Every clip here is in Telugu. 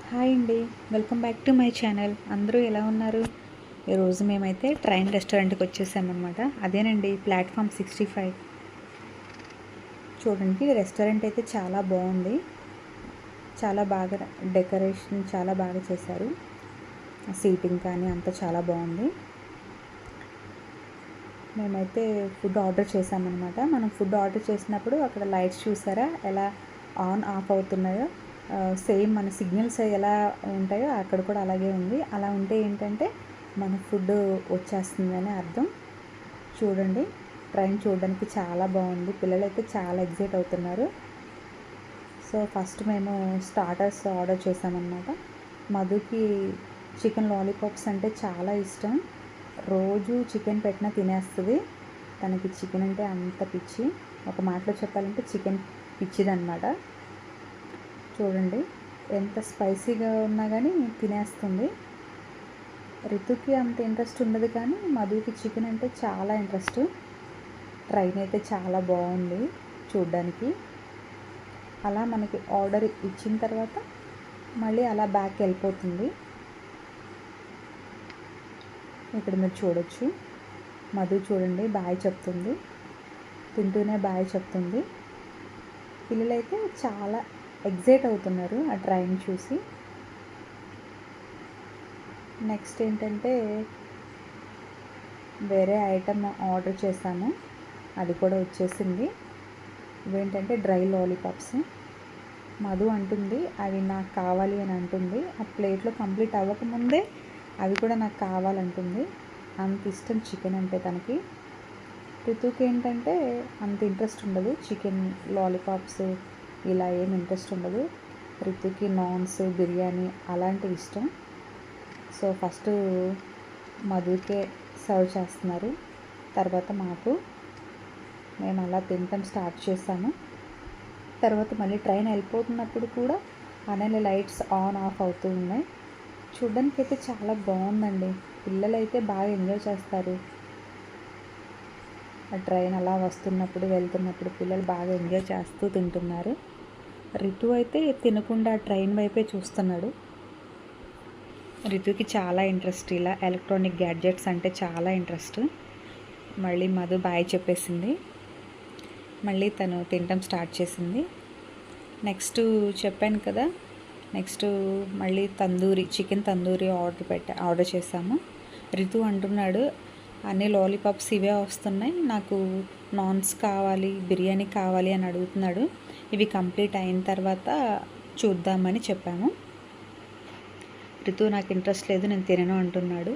హాయ్ అండి, welcome back to my channel. అందరూ ఎలా ఉన్నారు? ఈరోజు మేమైతే ట్రైన్ రెస్టారెంట్కి వచ్చేసామన్నమాట. అదేనండి ప్లాట్ఫామ్ 65. చూడండి, రెస్టారెంట్ అయితే చాలా బాగుంది. చాలా బాగా డెకరేషన్ చాలా బాగా చేశారు. సీటింగ్ కానీ అంతా చాలా బాగుంది. మేమైతే ఫుడ్ ఆర్డర్ చేసామన్నమాట. మనం ఫుడ్ ఆర్డర్ చేసినప్పుడు అక్కడ లైట్స్ చూసారా ఎలా ఆన్ ఆఫ్ అవుతున్నాయో, సేమ్ మన సిగ్నల్స్ ఎలా ఉంటాయో అక్కడ కూడా అలాగే ఉంది. అలా ఉంటే ఏంటంటే మన ఫుడ్ వచ్చేస్తుందని అర్థం. చూడండి, ట్రైన్ చూడడానికి చాలా బాగుంది. పిల్లలైతే చాలా ఎగ్జైట్ అవుతున్నారు. సో ఫస్ట్ మేము స్టార్టర్స్ ఆర్డర్ చేసామన్నమాట. మధుకి చికెన్ లాలీపాప్స్ అంటే చాలా ఇష్టం. రోజు చికెన్ పెట్టినా తినేస్తుంది. తనకి చికెన్ అంటే అంత పిచ్చి. ఒక మాటలో చెప్పాలంటే చికెన్ పిచ్చిదన్నమాట. చూడండి, ఎంత స్పైసీగా ఉన్నా కానీ తినేస్తుంది. రితుకి అంత ఇంట్రెస్ట్ ఉండదు, కానీ మధుకి చికెన్ అంటే చాలా ఇంట్రెస్ట్. ట్రైన్ అయితే చాలా బాగుంది చూడ్డానికి. అలా మనకి ఆర్డర్ ఇచ్చిన తర్వాత మళ్ళీ అలా బ్యాక్ వెళ్ళిపోతుంది. ఇక్కడ మీరు చూడొచ్చు, మధు చూడండి బాయ్ చెప్తుంది, తింటూనే బాయ్ చెప్తుంది. పిల్లలైతే చాలా ఎగ్జైట్ అవుతున్నారు ఆ ట్రైన్ చూసి. నెక్స్ట్ ఏంటంటే వేరే ఐటమ్ ఆర్డర్ చేశాము, అది కూడా వచ్చేసింది. ఇవేంటంటే డ్రై లాలీపాప్స్. మధు అంటుంది అవి నాకు కావాలి అని అంటుంది. ఆ ప్లేట్లో కంప్లీట్ అవ్వకముందే అవి కూడా నాకు కావాలంటుంది. అంత ఇష్టం చికెన్ అంటే తనకి. రితుకి ఏంటంటే అంత ఇంట్రెస్ట్ ఉండదు, చికెన్ లాలీపాప్స్ ఇలా ఏం ఇంట్రెస్ట్ ఉండదు. రితుకి నాన్స్, బిర్యానీ అలాంటివి ఇష్టం. సో ఫస్ట్ మధుకే సర్వ్ చేస్తున్నారు, తర్వాత మాకు. మేము అలా తినటం స్టార్ట్ చేసాము. తర్వాత మళ్ళీ ట్రైన్ వెళ్ళిపోతున్నప్పుడు కూడా అలానే లైట్స్ ఆన్ ఆఫ్ అవుతూ ఉన్నాయి. చూడ్డానికి అయితే చాలా బాగుందండి. పిల్లలైతే బాగా ఎంజాయ్ చేస్తారు. ఆ ట్రైన్ అలా వస్తున్నప్పుడు వెళ్తున్నప్పుడు పిల్లలు బాగా ఎంజాయ్ చేస్తూ తింటున్నారు. రితు అయితే తినకుండా ట్రైన్ వైపే చూస్తున్నాడు. రితుకి చాలా ఇంట్రెస్ట్, ఇలా ఎలక్ట్రానిక్ గ్యాడ్జెట్స్ అంటే చాలా ఇంట్రెస్ట్. మళ్ళీ మధు బాయ్ చెప్పేసింది. మళ్ళీ తను తినటం స్టార్ట్ చేసింది. నెక్స్ట్ చెప్పాను కదా, నెక్స్ట్ మళ్ళీ చికెన్ తందూరి ఆర్డర్ చేసాము. రితు అంటున్నాడు అన్ని లాలీపాప్స్ ఇవే వస్తున్నాయి, నాకు నాన్స్ కావాలి, బిర్యానీ కావాలి అని అడుగుతున్నాడు. ఇవి కంప్లీట్ అయిన తర్వాత చూద్దామని చెప్పాము. రితు నాకు ఇంట్రెస్ట్ లేదు, నేను తినను అంటున్నాడు.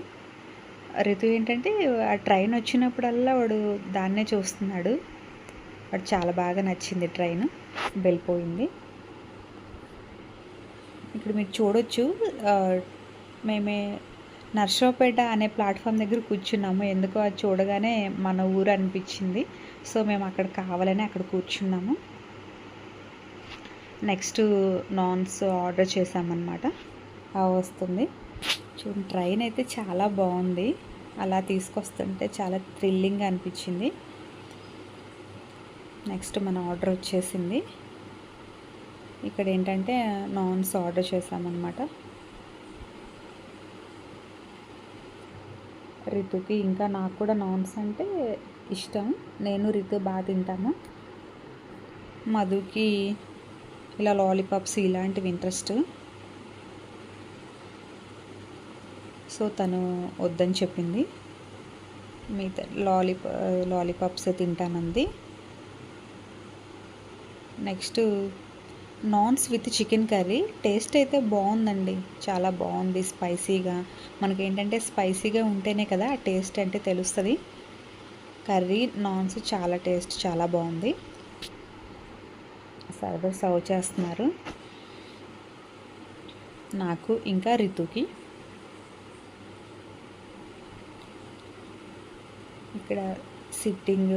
రితు ఏంటంటే ఆ ట్రైన్ వచ్చినప్పుడల్లా వాడు దాన్నే చూస్తున్నాడు. వాడు చాలా బాగా నచ్చింది ట్రైన్, వెళ్ళిపోయింది. ఇక్కడ మీరు చూడొచ్చు, మేమే నర్సరావుపేట అనే ప్లాట్ఫామ్ దగ్గర కూర్చున్నాము. ఎందుకో అది చూడగానే మన ఊరు అనిపించింది. సో మేము అక్కడ కావాలని అక్కడ కూర్చున్నాము. నెక్స్ట్ నాన్స్ ఆర్డర్ చేసామన్నమాట. వస్తుంది చూడండి. ట్రైన్ అయితే చాలా బాగుంది, అలా తీసుకొస్తుంటే చాలా థ్రిల్లింగ్గా అనిపించింది. నెక్స్ట్ మన ఆర్డర్ వచ్చేసింది. ఇక్కడ ఏంటంటే నాన్స్ ఆర్డర్ చేసామన్నమాట. రితుకి ఇంకా నాకు కూడా నాన్స్ అంటే ఇష్టం. నేను రితు బాగా తింటాము. మధుకి ఇలా లాలీపాప్స్ ఇలాంటివి ఇంట్రెస్ట్. సో తను వద్దని చెప్పింది, మిగతా లాలీపాప్స్ తింటానంది. Next naans with chicken curry. Taste అయితే బాగుందండి, చాలా బాగుంది. స్పైసీగా, మనకేంటంటే స్పైసీగా ఉంటేనే కదా ఆ టేస్ట్ అంటే తెలుస్తుంది. కర్రీ నాన్స్ చాలా టేస్ట్ చాలా బాగుంది. సర్వ్ చేస్తున్నారు నాకు ఇంకా రితుకి. ఇక్కడ సిట్టింగ్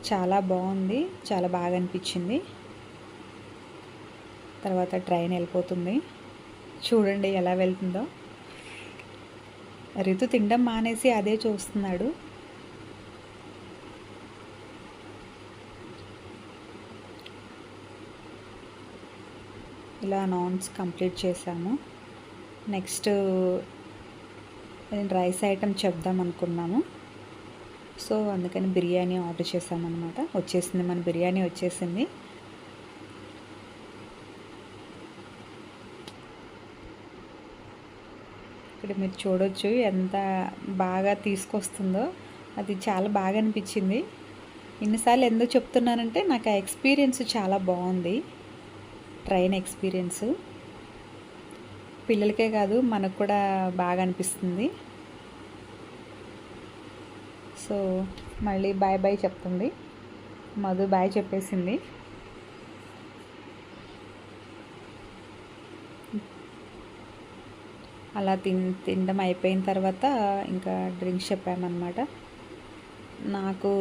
చాలా బాగుంది, చాలా బాగా అనిపించింది. తర్వాత ట్రైన్ వెళ్ళిపోతుంది. చూడండి ఎలా వెళ్తుందో. రితు తినడం మానేసి అదే చూస్తున్నాడు. ఇలా నాన్స్ కంప్లీట్ చేసాము. నెక్స్ట్ రైస్ ఐటెం చెప్దాం అనుకున్నాము. సో అందుకని బిర్యానీ ఆర్డర్ చేసామన్నమాట. వచ్చేసింది, మన బిర్యానీ వచ్చేసింది. ఇక్కడ మీరు చూడొచ్చు ఎంత బాగా తీసుకొస్తుందో. అది చాలా బాగా అనిపించింది. ఇన్నిసార్లు ఎందుకు చెప్తున్నానంటే నాకు ఆ ఎక్స్పీరియన్స్ చాలా బాగుంది, ట్రైన్ ఎక్స్పీరియన్స్. పిల్లలకే కాదు మనకు కూడా బాగా అనిపిస్తుంది. సో మళ్ళీ బాయ్ బాయ్ చెప్తుంది. మధు బాయ్ చెప్పేసింది. అలా తినడం అయిపోయిన తర్వాత ఇంకా డ్రింక్స్ చెప్పామన్నమాట. నాకు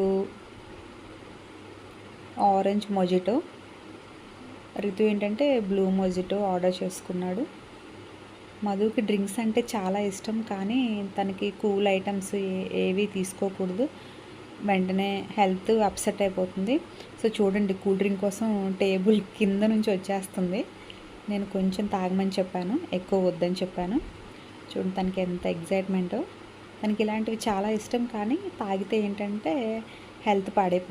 ఆరెంజ్ మొజిటో, రితు ఏంటంటే బ్లూ మొజిటో ఆర్డర్ చేసుకున్నాడు. మధుకి డ్రింక్స్ అంటే చాలా ఇష్టం, కానీ తనకి కూల్ ఐటమ్స్ ఏవి తీసుకోకూడదు, వెంటనే హెల్త్ అప్సెట్ అయిపోతుంది. సో చూడండి, కూల్ డ్రింక్ కోసం టేబుల్ కింద నుంచి వచ్చేస్తుంది. నేను కొంచెం తాగమని చెప్పాను, ఎక్కువ వద్దని చెప్పాను. చూడండి తనకి ఎంత ఎగ్జైట్మెంటో. తనకి ఇలాంటివి చాలా ఇష్టం, కానీ తాగితే ఏంటంటే హెల్త్ పాడైపోతుంది.